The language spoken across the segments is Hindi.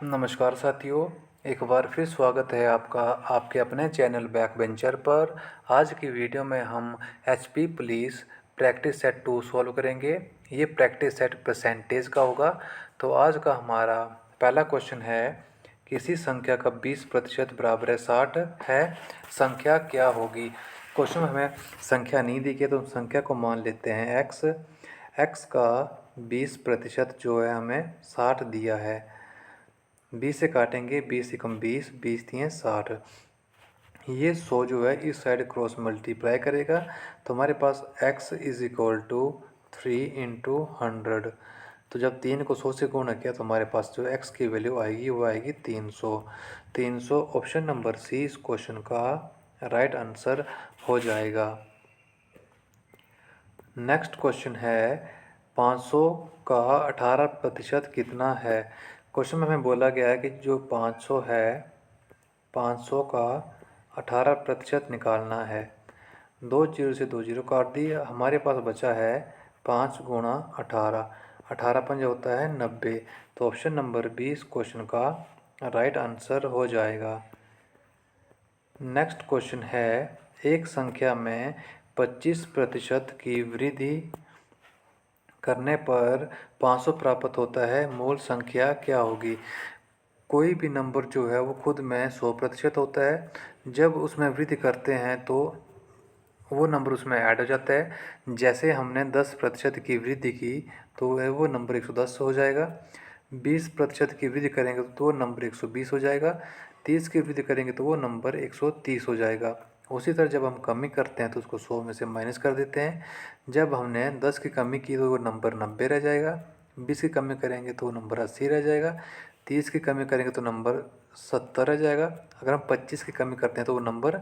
नमस्कार साथियों, एक बार फिर स्वागत है आपका आपके अपने चैनल बैक बेंचर पर। आज की वीडियो में हम HP police practice set 2 solve करेंगे। ये प्रैक्टिस सेट परसेंटेज का होगा। तो आज का हमारा पहला क्वेश्चन है, किसी संख्या का 20% बराबर है 60 है, संख्या क्या होगी। क्वेश्चन में हमें संख्या नहीं दी गई तो संख्या को मान लेते हैं एक्स। एक्स का 20% जो है हमें 60 दिया है। 20 से काटेंगे, 20 एकम 20, 20 दिए 60। ये 100 जो है इस साइड क्रॉस मल्टीप्लाई करेगा तो हमारे पास x is equal to 3 into 100। तो जब 3 को 100 से गुणा किया तो हमारे पास जो x की वैल्यू आएगी वो आएगी 300। 300 ऑप्शन नंबर सी इस क्वेश्चन का राइट आंसर हो जाएगा। नेक्स्ट क्वेश्चन है, 500 का 18% कितना है। क्वेश्चन में हमें बोला गया है कि जो 500 है, 500 का 18% निकालना है। 2 जीरो से 2 जीरो काट दी, हमारे पास बचा है 5 गुणा 18। 18 पंज होता है 90। तो ऑप्शन नंबर बी इस क्वेश्चन का राइट आंसर हो जाएगा। नेक्स्ट क्वेश्चन है, एक संख्या में 25% की वृद्धि करने पर 500 प्राप्त होता है, मूल संख्या क्या होगी। कोई भी नंबर जो है वो खुद में 100% होता है, जब उसमें वृद्धि करते हैं तो वो नंबर उसमें ऐड हो जाता है। जैसे हमने 10% की वृद्धि की तो वो नंबर 110 हो जाएगा। 20% की वृद्धि करेंगे तो वो नंबर 120 हो जाएगा। 30 की वृद्धि करेंगे तो वो नंबर 130 हो जाएगा। उसी तरह जब हम कमी करते हैं तो उसको 100 में से माइनस कर देते हैं। जब हमने 10 की कमी की तो वो नंबर 90 रह जाएगा। 20 की कमी करेंगे तो वो नंबर 80 रह जाएगा। 30 की कमी करेंगे तो नंबर 70 रह जाएगा। अगर हम 25 की कमी करते हैं तो वो नंबर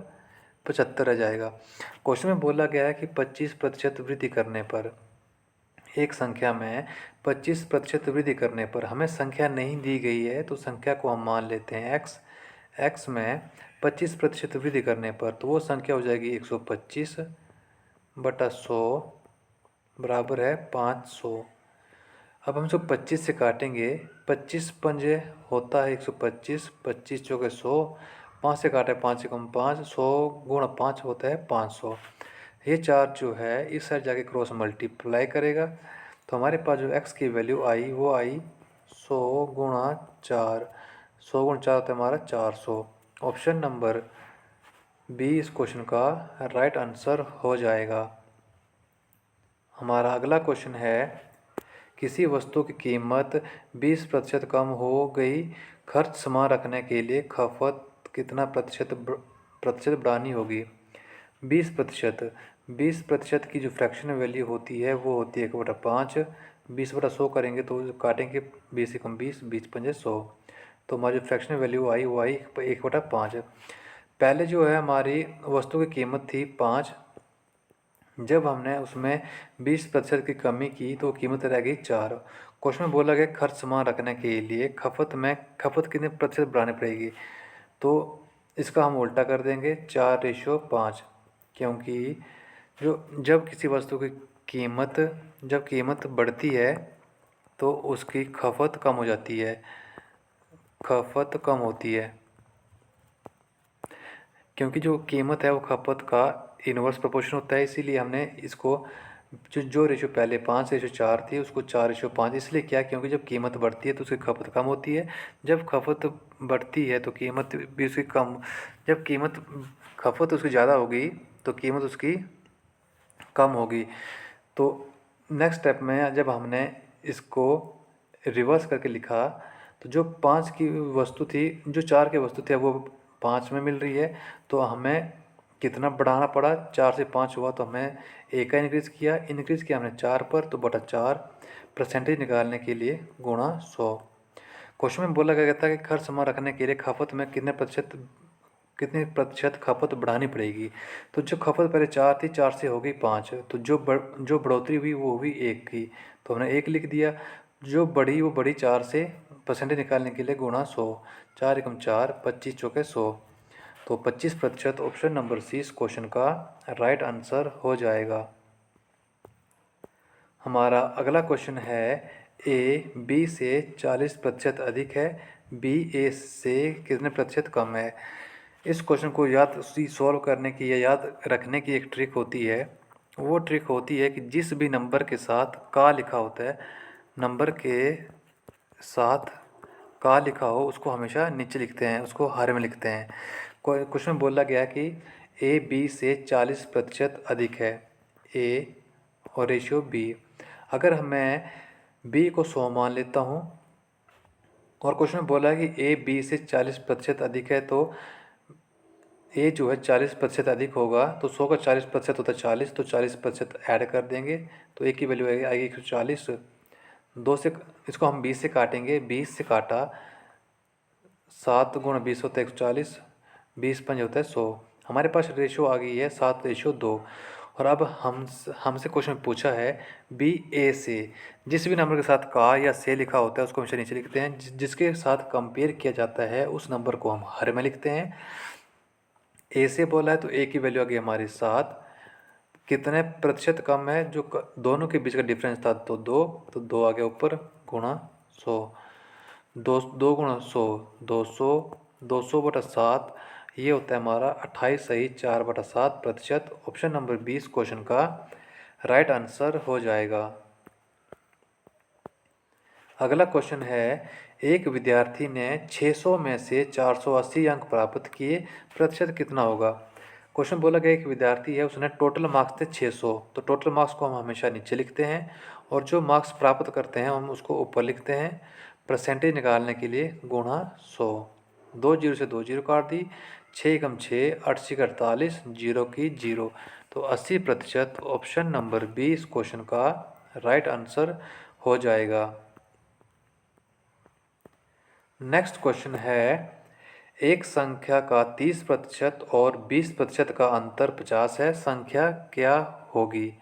75 रह जाएगा। क्वेश्चन में बोला गया है कि 25% वृद्धि करने पर, एक संख्या में 25% वृद्धि करने पर, हमें संख्या नहीं दी गई है तो संख्या को हम मान लेते हैं एक्स। एक्स में 25% वृद्धि करने पर तो वो संख्या हो जाएगी 125 बटा 100 बराबर है 500। अब हम इसको 25 से काटेंगे, 25 पंजे होता है 125, 25 चौके 100, 5 से काटे 5 एकम 5, 100 गुणा 5 होता है 500। ये चार जो है इस साइड जाके क्रॉस मल्टीप्लाई करेगा तो हमारे पास जो x की वैल्यू आई वो आई 100 गुणा 4। 100 गुणा 4 होता है हमारा 400। ऑप्शन नंबर बी इस क्वेश्चन का राइट आंसर हो जाएगा। हमारा अगला क्वेश्चन है, किसी वस्तु की कीमत 20% कम हो गई, खर्च समान रखने के लिए खपत कितना प्रतिशत बढ़ानी होगी। 20%, 20% की जो फ्रैक्शन वैल्यू होती है वो होती है 1/5। 20/100 करेंगे तो काटेंगे 20 एकम 20, 20 पंजे 100। तो हमारी जो फ्रैक्शन वैल्यू आई वो आई 1/5। पहले जो है हमारी वस्तु की कीमत थी 5, जब हमने उसमें 20% की कमी की तो कीमत रह गई 4। क्वेश्चन में बोला गया खर्च समान रखने के लिए खपत कितने प्रतिशत बढ़ानी पड़ेगी। तो इसका हम उल्टा कर देंगे 4:5, क्योंकि जो जब किसी वस्तु की कीमत बढ़ती है तो उसकी खपत कम हो जाती है, खपत कम होती है, क्योंकि जो कीमत है वो खपत का इन्वर्स प्रोपोर्शन होता है। इसीलिए हमने इसको जो रेशो पहले 5:4 थी उसको 4:5 इसलिए किया, क्योंकि जब कीमत बढ़ती है तो उसकी खपत कम होती है। जब खपत बढ़ती है तो कीमत भी उसकी कम, जब खपत उसकी ज़्यादा होगी तो कीमत उसकी कम होगी। तो नेक्स्ट स्टेप में जब हमने इसको रिवर्स करके लिखा तो जो 5 की वस्तु थी, जो 4 की वस्तु थी वो 5 में मिल रही है, तो हमें कितना बढ़ाना पड़ा, 4 से 5 हुआ तो हमें एक का इंक्रीज़ किया हमने 4 पर, तो बटा 4 परसेंटेज निकालने के लिए गुणा 100। क्वेश्चन में बोला गया था कि खर्च समान रखने के लिए खपत में कितने प्रतिशत खपत बढ़ानी पड़ेगी। तो जो खपत पहले 4 थी, 4 से हो गई 5, तो जो बढ़ोतरी हुई वो हुई 1 की, तो हमने 1 लिख दिया। जो बढ़ी वो बढ़ी 4 से, परसेंटेज निकालने के लिए गुणा 100। 4 एकम 4, 25 चौके 100। तो 25% ऑप्शन नंबर सी इस क्वेश्चन का राइट आंसर हो जाएगा। हमारा अगला क्वेश्चन है, ए बी से 40% अधिक है, बी ए से कितने प्रतिशत कम है। इस क्वेश्चन को याद सॉल्व करने की या याद रखने की एक ट्रिक होती है। वो ट्रिक होती है कि जिस भी नंबर के साथ का लिखा होता है, नंबर के साथ का लिखा हो उसको हमेशा नीचे लिखते हैं, उसको हर में लिखते हैं। क्वेश्चन में बोला गया कि ए बी से 40% अधिक है, ए और रेशियो बी। अगर मैं बी को 100 मान लेता हूँ और क्वेश्चन में बोला है कि ए बी से 40% अधिक है, तो ए जो है 40% अधिक होगा, तो 100 का 40% होता है 40, तो 40% ऐड कर देंगे तो ए की वैल्यू आएगी 140। दो से इसको हम 20 से काटेंगे, 20 से काटा 7 गुणा 20 होता है 140, 20 पंज होता है 100। हमारे पास रेशियो आ गई है 7:2। और अब हमसे क्वेश्चन में पूछा है बी ए से, जिस भी नंबर के साथ का या से लिखा होता है उसको हमेशा नीचे लिखते हैं, जिसके साथ कंपेयर किया जाता है उस नंबर को हम हर में लिखते हैं। ए से बोला है तो ए की वैल्यू आ गई हमारी 7। कितने प्रतिशत कम है, जो दोनों के बीच का डिफरेंस था तो 2, तो 2 आ गया ऊपर गुणा 100। 2 गुणा 100 200, 200/7, ये होता है हमारा 28 सही 4/7%। ऑप्शन नंबर 20 क्वेश्चन का राइट आंसर हो जाएगा। अगला क्वेश्चन है, एक विद्यार्थी ने 600 में से 480 अंक प्राप्त किए, प्रतिशत कितना होगा। क्वेश्चन बोला गया एक विद्यार्थी है, उसने टोटल मार्क्स थे 600, तो टोटल मार्क्स को हम हमेशा नीचे लिखते हैं और जो मार्क्स प्राप्त करते हैं हम उसको ऊपर लिखते हैं। परसेंटेज निकालने के लिए गुणा 100, 2 जीरो से 2 जीरो काट दी, 6 एकम 6, 8 छः 48, जीरो की जीरो, तो 80%। ऑप्शन नंबर 20 क्वेश्चन का राइट आंसर हो जाएगा। नेक्स्ट क्वेश्चन है, एक संख्या का 30% और 20% का अंतर 50 है, संख्या क्या होगी।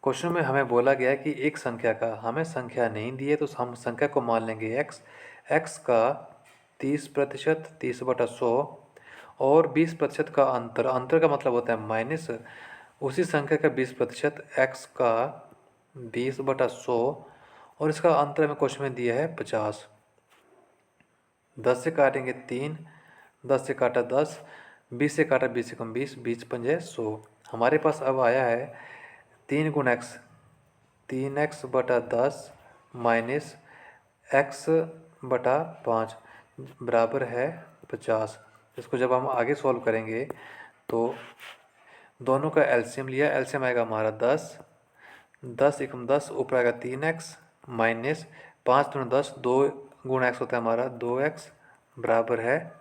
क्वेश्चन में हमें बोला गया है कि एक संख्या का, हमें संख्या नहीं दी है तो हम संख्या को मान लेंगे x। x का 30%, 30/100 और 20% का अंतर, अंतर का मतलब होता है माइनस, उसी संख्या का 20%, x का 20/100 और इसका अंतर हमें क्वेश्चन में दिया है 50। 10 से काटेंगे 3, 10 से काटा 10, 20 से काटा 20 एकम 20, 20 पंजे 100। हमारे पास अब आया है 3 x, 3x/10 माइनस x/5 बराबर है 50। इसको जब हम आगे सॉल्व करेंगे तो दोनों का एलसीएम लिया, एलसीएम आएगा हमारा 10, 10 एकम 10, ऊपर आएगा 3x माइनस 5 गुणा 10, 2 गुणा x होता है हमारा 2x बराबर है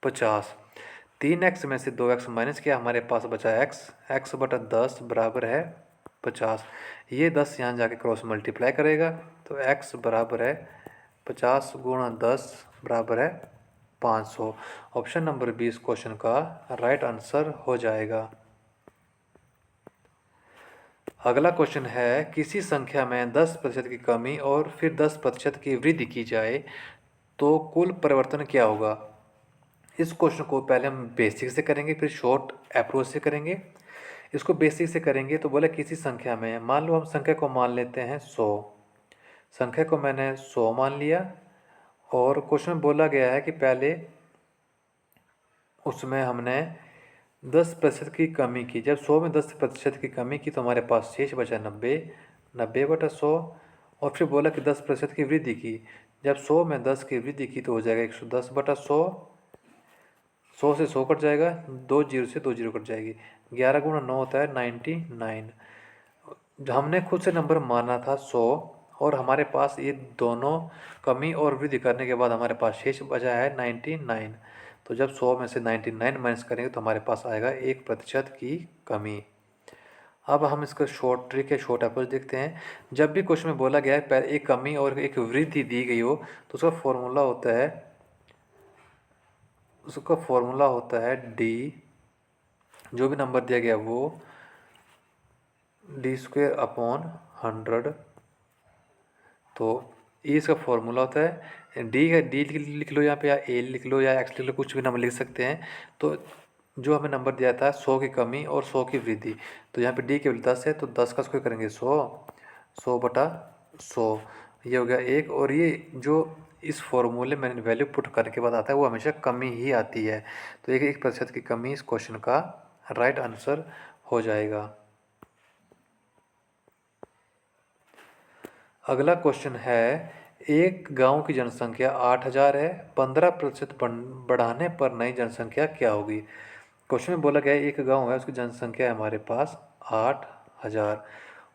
50। 3x में से 2x माइनस किया, हमारे पास बचा x, x/10 बराबर है 50। ये 10 यहाँ जाके क्रॉस मल्टीप्लाई करेगा तो x बराबर है 50 गुणा 10 बराबर है 500। ऑप्शन नंबर 20 क्वेश्चन का राइट आंसर हो जाएगा। अगला क्वेश्चन है, किसी संख्या में 10% की कमी और फिर 10% की वृद्धि की जाए तो कुल परिवर्तन क्या होगा। इस क्वेश्चन को पहले हम बेसिक से करेंगे फिर शॉर्ट अप्रोच से करेंगे। इसको बेसिक से करेंगे तो बोले किसी संख्या में, मान लो हम संख्या को मान लेते हैं 100, संख्या को मैंने 100 मान लिया और क्वेश्चन में बोला गया है कि पहले उसमें हमने 10% की कमी की। जब 100 में 10% की कमी की तो हमारे पास शेष बचा 90, 90/100। और फिर बोला कि 10% की वृद्धि की, जब 100 में 10 की वृद्धि की तो हो जाएगा 110/100। 100 से 100 कट जाएगा, 2 जीरो से 2 जीरो कट जाएगी, 11 गुणा 9 होता है 99। हमने खुद से नंबर माना था 100 और हमारे पास ये दोनों कमी और वृद्धि करने के बाद हमारे पास शेष बचा है 99। तो जब 100 में से 99 माइनस करेंगे तो हमारे पास आएगा 1% की कमी। अब हम इसका शॉर्ट ट्रिक है, शॉर्ट अप्रोच देखते हैं। जब भी क्वेश्चन में बोला गया है एक कमी और एक वृद्धि दी गई हो तो उसका फॉर्मूला होता है डी, जो भी नंबर दिया गया वो d²/100। तो ये इसका फॉर्मूला होता है, डी लिख लो यहाँ पे, या ए लिख लो या एक्स लिख लो, कुछ भी नंबर लिख सकते हैं। तो जो हमें नंबर दिया था 100 की कमी और 100 की वृद्धि, तो यहाँ पे डी केवल 10 है तो 10 का स्क्वायर करेंगे 100, 100/100 100, ये हो गया एक। और ये जो इस फॉर्मूले में वैल्यू पुट करके बताता है वो हमेशा कमी ही आती है, तो 1% की कमी इस क्वेश्चन का राइट आंसर हो जाएगा। अगला क्वेश्चन है, एक गांव की जनसंख्या 8000 है, 15% बढ़ाने पर नई जनसंख्या क्या होगी। क्वेश्चन में बोला गया है एक गांव है, उसकी जनसंख्या है हमारे पास 8000,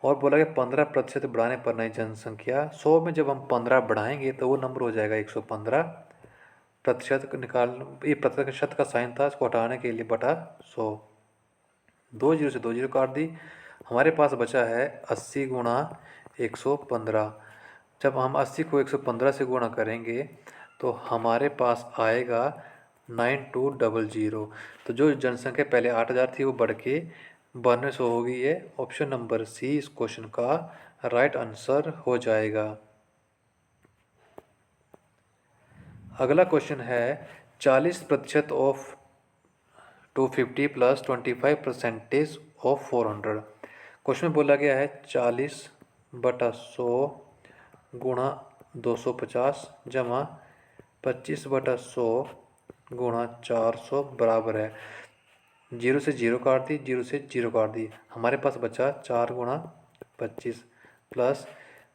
और बोला गया 15% बढ़ाने पर नई जनसंख्या। 100 में जब हम 15 बढ़ाएंगे तो वो नंबर हो जाएगा 115 प्रतिशत। निकाल, ये प्रतिशत का साइन था, इसको हटाने के लिए बटा 100। 2 जीरो से 2 जीरो काट दी, हमारे पास बचा है 80 गुणा 115। जब हम 80 को 115 से गुणा करेंगे तो हमारे पास आएगा 9200। तो जो जनसंख्या पहले 8000 थी वो बढ़ के 9200 हो गई है। ऑप्शन नंबर सी इस क्वेश्चन का राइट आंसर हो जाएगा। अगला क्वेश्चन है, 40% ऑफ 250 प्लस 25% ऑफ 400। क्वेश्चन में बोला गया है 40/100 गुणा 250 जमा 25/100 गुणा 400 बराबर है, जीरो से जीरो काट दी, जीरो से जीरो काट दी, हमारे पास बचा 4 गुणा 25 प्लस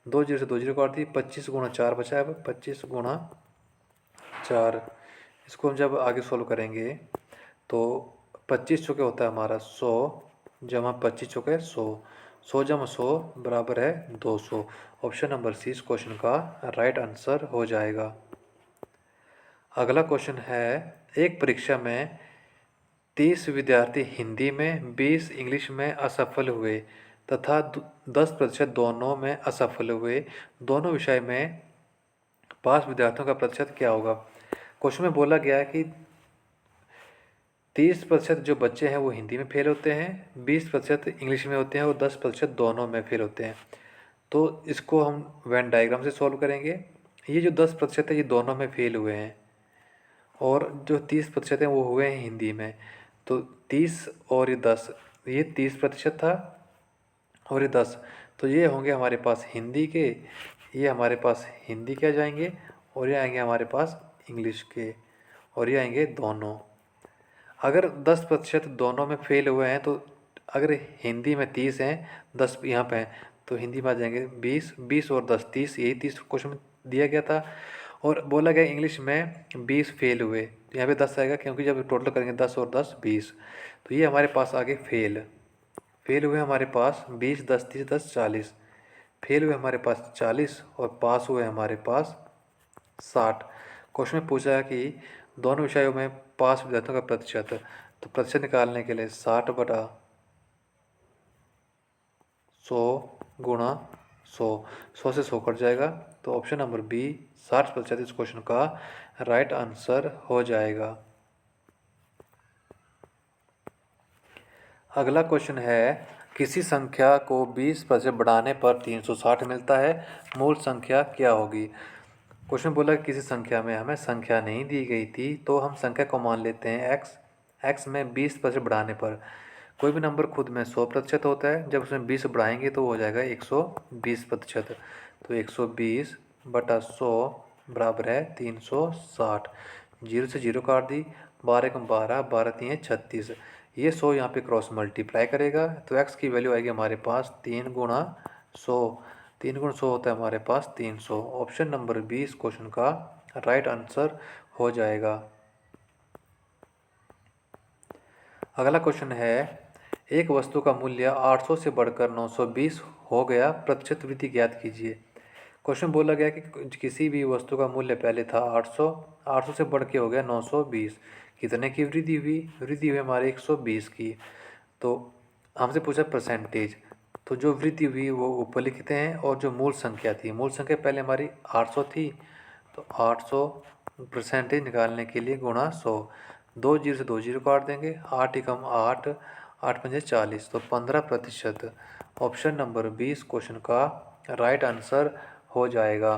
2 जीरो से 2 जीरो काट दी, 25 गुणा 4 बचा है, 25 गुणा 4। इसको हम जब आगे सोल्व करेंगे तो 25 चौके होता है हमारा 100 जमा 25 चौके 100, 100 जमा 100 बराबर है 200। ऑप्शन नंबर सी इस क्वेश्चन का राइट आंसर हो जाएगा। अगला क्वेश्चन है, एक परीक्षा में 30 विद्यार्थी हिंदी में, 20 इंग्लिश में असफल हुए तथा 10% दोनों में असफल हुए। दोनों विषय में पास विद्यार्थियों का प्रतिशत क्या होगा। क्वेश्चन में बोला गया है कि 30% जो बच्चे हैं वो हिंदी में फेल होते हैं, 20% इंग्लिश में होते हैं और 10% दोनों में फेल होते हैं। तो इसको हम वेन डायग्राम से सॉल्व करेंगे। ये जो 10% है ये दोनों में फेल हुए हैं, और जो 30% हैं वो हुए हैं हिंदी में। तो 30 और ये 10, ये 30% था और ये 10, तो ये होंगे हमारे पास हिंदी के, ये हमारे पास हिंदी के आ जाएंगे, और ये आएंगे हमारे पास इंग्लिश के, और ये आएंगे दोनों। अगर 10% दोनों में फेल हुए हैं तो अगर हिंदी में 30 हैं, 10 यहाँ पे हैं, तो हिंदी में आ जाएंगे 20, 20 और 10 30, यही 30 क्वेश्चन में दिया गया था। और बोला गया इंग्लिश में 20 फेल हुए, तो यहाँ पे 10 आएगा क्योंकि जब टोटल करेंगे 10 और 10 20, तो ये हमारे पास आगे फेल, फेल हुए हमारे पास 20, 10 30 10 40, फेल हुए हमारे पास 40 और पास हुए हमारे पास 60। क्वेश्चन में पूछा है कि दोनों विषयों में पास विद्यार्थियों का प्रतिशत, तो प्रतिशत निकालने के लिए 60/100 गुणा 100, 100 से 100 कट जाएगा, तो ऑप्शन नंबर बी 60% इस क्वेश्चन का राइट आंसर हो जाएगा। अगला क्वेश्चन है, किसी संख्या को 20% बढ़ाने पर 360 मिलता है, मूल संख्या क्या होगी। क्वेश्चन बोला कि किसी संख्या में हमें संख्या नहीं दी गई थी, तो हम संख्या को मान लेते हैं x। x में 20% बढ़ाने पर, कोई भी नंबर खुद में 100% होता है, जब उसमें 20 बढ़ाएंगे तो हो जाएगा 120%। तो 120/100 बराबर है 360, जीरो से जीरो काट दी, 12 कम 12, 12 3 36, ये 100 यहाँ पे क्रॉस मल्टीप्लाई करेगा तो x की वैल्यू आएगी हमारे पास 3 गुणा 100, 3 गुणा 100 होता है हमारे पास 300। ऑप्शन नंबर बी इस क्वेश्चन का राइट आंसर हो जाएगा। अगला क्वेश्चन है, एक वस्तु का मूल्य 800 से बढ़कर 920 हो गया, प्रतिशत वृद्धि ज्ञात कीजिए। क्वेश्चन बोला गया कि किसी भी वस्तु का मूल्य पहले था 800, 800 से बढ़ के हो गया 920, कितने की वृद्धि हुई, वृद्धि हुई हमारे 120 की। तो हमसे पूछा परसेंटेज, तो जो वृद्धि हुई वो ऊपर लिखते हैं, और जो मूल संख्या थी, मूल संख्या पहले हमारी 800 थी, तो 800 परसेंटेज निकालने के लिए गुणा 100, 2 जीरो से 2 जीरो काट देंगे, 8 एकम 8, 8 पंजे 40, तो 15%। ऑप्शन नंबर बी इस क्वेश्चन का राइट आंसर हो जाएगा।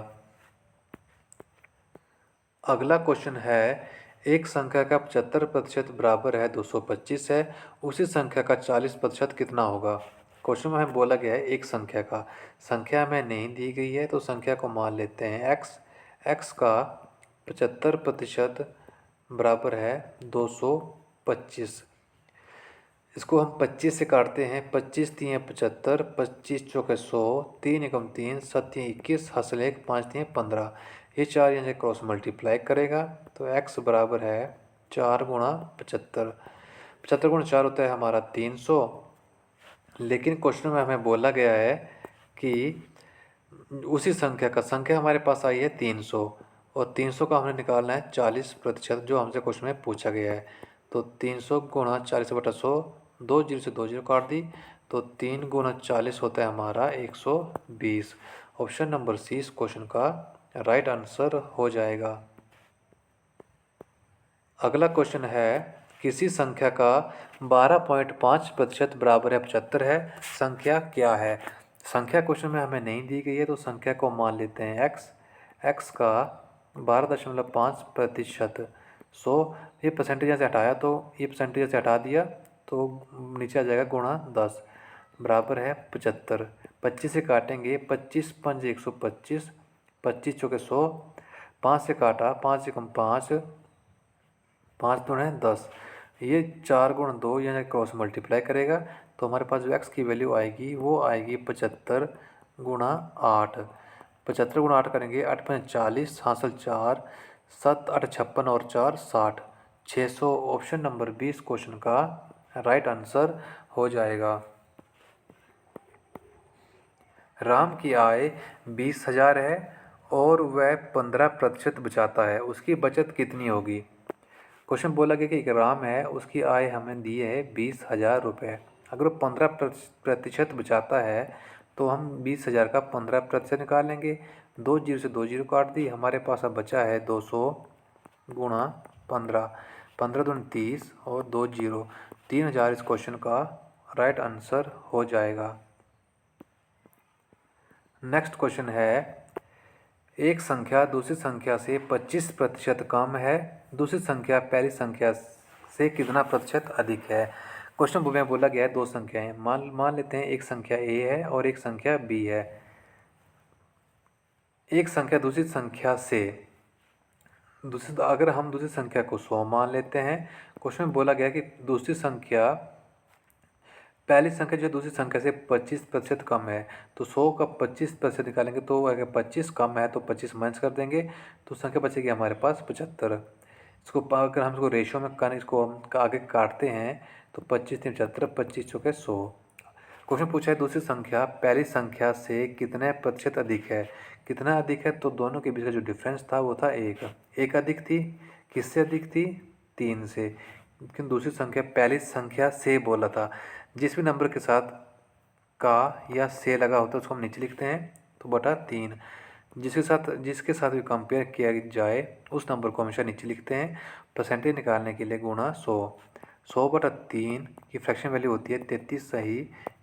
अगला क्वेश्चन है, एक संख्या का 75% बराबर है 225 है, उसी संख्या का 40% कितना होगा। क्वेश्चन में हमें बोला गया है एक संख्या का, संख्या हमें नहीं दी गई है तो संख्या को मान लेते हैं x। x का 75% बराबर है 225। इसको हम 25 से काटते हैं। 25 तीन 75, 25 चौके 100, 3 एकम 3, 7 21, हासिल 1, 5 3 15। ये चार यहाँ से क्रॉस मल्टीप्लाई करेगा तो x बराबर है 4 गुणा 75। 75 गुणा 4 होता है हमारा 300। लेकिन क्वेश्चन में हमें बोला गया है कि उसी संख्या हमारे पास आई है 300, और 300 का हमने निकालना है 40%, जो हमसे क्वेश्चन में पूछा गया है। तो 300 गुणा 40/100, 2 जीरो से 2 जीरो काट दी, तो 3 गुणा 40 होता है हमारा 120। ऑप्शन नंबर सी इस क्वेश्चन का राइट आंसर हो जाएगा। अगला क्वेश्चन है किसी संख्या का 12.5% बराबर है 75 है, संख्या क्या है। संख्या क्वेश्चन में हमें नहीं दी गई है तो संख्या को मान लेते हैं x। x का 12.5%, 100, ये परसेंटेज यहाँ से हटाया तो ये परसेंटेज से हटा दिया तो नीचे आ जाएगा गुणा 10 बराबर है 75। 25 से काटेंगे, 25 पंज 125, 25 चौके 100, 5 से काटा, 5 एकम 5, 5 दूनी 10, ये 4 गुण 2 यानी क्रॉस मल्टीप्लाई करेगा तो हमारे पास जो x की वैल्यू आएगी वो आएगी 75 गुणा 8। 75 गुणा 8 करेंगे, 8 5 40, हासिल 4, 7 8 56 और 4 60, 600। ऑप्शन नंबर 20 क्वेश्चन का राइट आंसर हो जाएगा। राम की आय 20,000 है और वह 15% बचाता है, उसकी बचत कितनी होगी। क्वेश्चन बोला गया कि एक राम है, उसकी आय हमें दी है 20,000 रुपये। अगर वो 15% बचाता है तो हम 20,000 का 15% निकालेंगे। 2 जीरो से 2 जीरो काट दी, हमारे पास अब बचा है 200 गुणा 15, 15 दूनी 30 और 2 जीरो, 3,000 इस क्वेश्चन का राइट आंसर हो जाएगा। नेक्स्ट क्वेश्चन है एक संख्या दूसरी संख्या से 25% कम है, दूसरी संख्या पहली संख्या से कितना प्रतिशत अधिक है। क्वेश्चन में बोला गया है दो संख्याएं, मान लेते हैं एक संख्या a है और एक संख्या b है। एक संख्या दूसरी संख्या से अगर हम दूसरी संख्या को 100 मान लेते हैं। क्वेश्चन में बोला गया कि दूसरी संख्या पहली संख्या जो दूसरी संख्या से 25% कम है, तो 100 का 25% निकालेंगे तो अगर 25 कम है तो 25 माइनस कर देंगे तो संख्या बचेगी हमारे पास 75। इसको अगर हम इसको रेशो में इसको हम आगे काटते हैं तो 25 3 75, 25 चौके 100। क्वेश्चन पूछा है दूसरी संख्या पहली संख्या से कितने प्रतिशत अधिक है। कितना अधिक है, तो दोनों के बीच का जो डिफरेंस था वो था एक अधिक थी। किससे अधिक थी, 3 से। लेकिन दूसरी संख्या पहली संख्या से बोला था, जिस भी नंबर के साथ का या से लगा होता है उसको हम नीचे लिखते हैं तो बटा 3। जिसके साथ भी कंपेयर किया जाए उस नंबर को हमेशा नीचे लिखते हैं। परसेंटेज निकालने के लिए गुणा 100, 100/3 की फ्रैक्शन वैल्यू होती है 33 सही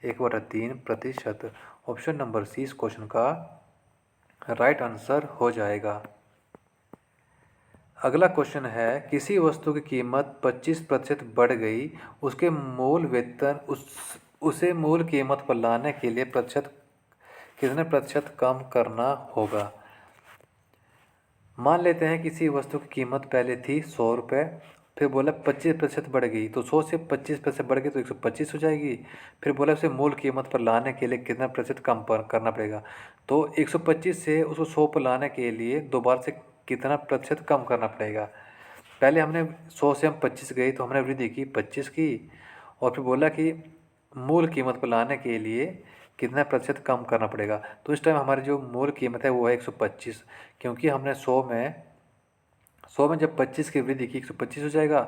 1/3%। ऑप्शन नंबर सी इस क्वेश्चन का राइट आंसर हो जाएगा। अगला क्वेश्चन है किसी वस्तु की कीमत 25% बढ़ गई, उसके मूल वेतन उसे मूल कीमत पर लाने के लिए कितने प्रतिशत कम करना होगा। मान लेते हैं किसी वस्तु की कीमत पहले थी 100 रुपये, फिर बोला 25% बढ़ गई तो 100 से 25% बढ़ गई तो 125 हो जाएगी। फिर बोला उसे मूल कीमत पर लाने के लिए कितना प्रतिशत कम करना पड़ेगा। तो 125 से उसको 100 पर लाने के लिए दोबारा से कितना प्रतिशत कम करना पड़ेगा। पहले हमने 100 से हम 25 गई तो हमने वृद्धि की 25 की, और फिर बोला कि मूल कीमत पर लाने के लिए कितना प्रतिशत कम करना पड़ेगा। तो इस टाइम हमारी जो मूल कीमत है वो है 125, क्योंकि हमने 100 में जब 25 की वृद्धि की 125 हो जाएगा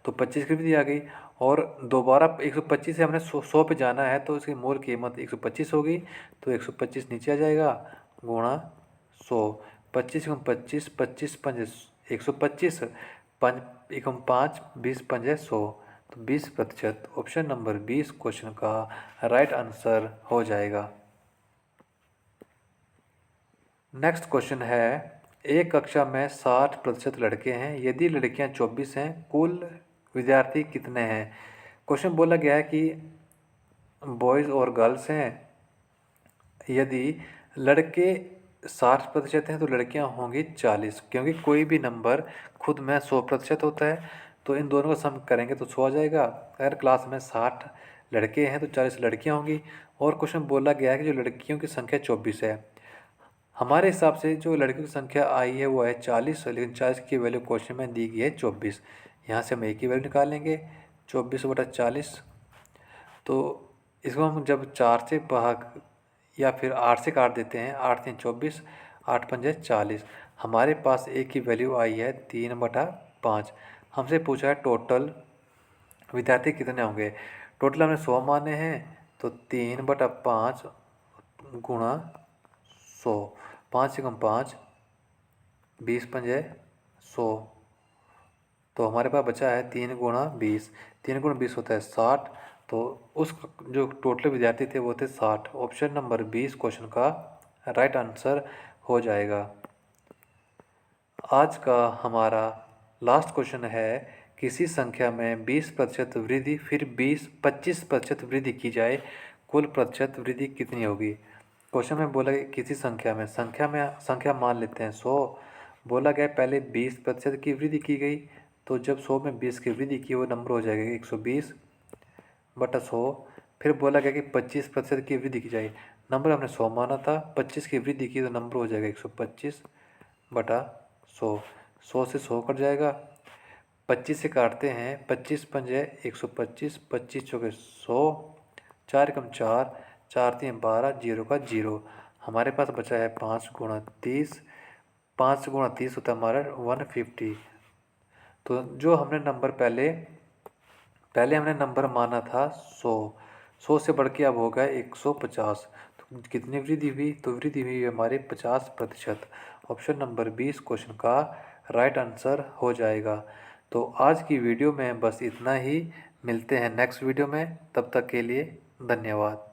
तो 25 की वृद्धि आ गई, और दोबारा 125 से हमने 100 पे जाना है तो इसकी मूल कीमत 125 होगी तो 125 नीचे आ जाएगा गुणा 100। 25 गुण 25, 25 पंजे 125, 5 एकम 5, 20 पंजे 100, तो 20%। ऑप्शन नंबर 20 क्वेश्चन का राइट आंसर हो जाएगा। नेक्स्ट क्वेश्चन है एक कक्षा में 60% लड़के हैं, यदि लड़कियां 24 हैं, कुल विद्यार्थी कितने हैं। क्वेश्चन बोला गया है कि बॉयज़ और गर्ल्स हैं, यदि लड़के 60% हैं तो लड़कियां होंगी 40, क्योंकि कोई भी नंबर खुद में 100% होता है, तो इन दोनों का सम करेंगे तो 100 आ जाएगा। अगर क्लास में 60 लड़के हैं तो 40 लड़कियां होंगी। और क्वेश्चन बोला गया है कि जो लड़कियों की संख्या 24 है। हमारे हिसाब से जो लड़कियों की संख्या आई है वो है 40, लेकिन 40 की वैल्यू क्वेश्चन में दी गई है 24। यहाँ से हम एक ही वैल्यू निकालेंगे, 24/40। तो इसको हम जब 4 से भाग या फिर 8 से काट देते हैं, 8 3 24, 8 5 40। हमारे पास एक की वैल्यू आई है 3/5। हमसे पूछा है टोटल विद्यार्थी कितने होंगे। टोटल हमने 100 माने हैं, तो 3/5 गुणा 100, 5 से कम 5, 20 पंजे 100। तो हमारे पास बचा है 3 × 20, 3 × 20 होता है 60। तो उस जो टोटल विद्यार्थी थे वो थे 60। ऑप्शन नंबर 20 क्वेश्चन का राइट आंसर हो जाएगा। आज का हमारा लास्ट क्वेश्चन है, किसी संख्या में 20% वृद्धि फिर 25% वृद्धि की जाए, कुल प्रतिशत वृद्धि कितनी होगी। क्वेश्चन में बोला कि किसी संख्या मान लेते हैं 100। बोला गया पहले 20% की वृद्धि की गई, तो जब 100 में 20 की वृद्धि की वो नंबर हो जाएगा 120/100। फिर बोला गया कि 25% की वृद्धि की जाए, नंबर हमने 100 माना था, 25 की वृद्धि की तो नंबर हो जाएगा 125/100। 100 से 100 कट जाएगा, 25 से काटते हैं, 25 पंजे 125, 25 चौके 100, 4 कम 4, 4 3 12, 0 का 0। हमारे पास बचा है 5 × 30। 5 × 30 होता है हमारा 150। तो जो हमने नंबर पहले हमने नंबर माना था 100, 100 से बढ़ के अब हो गया 150। तो कितनी वृद्धि हुई, तो वृद्धि हुई हमारे 50%। ऑप्शन नंबर 20 क्वेश्चन का राइट आंसर हो जाएगा। तो आज की वीडियो में बस इतना ही, मिलते हैं नेक्स्ट वीडियो में, तब तक के लिए धन्यवाद।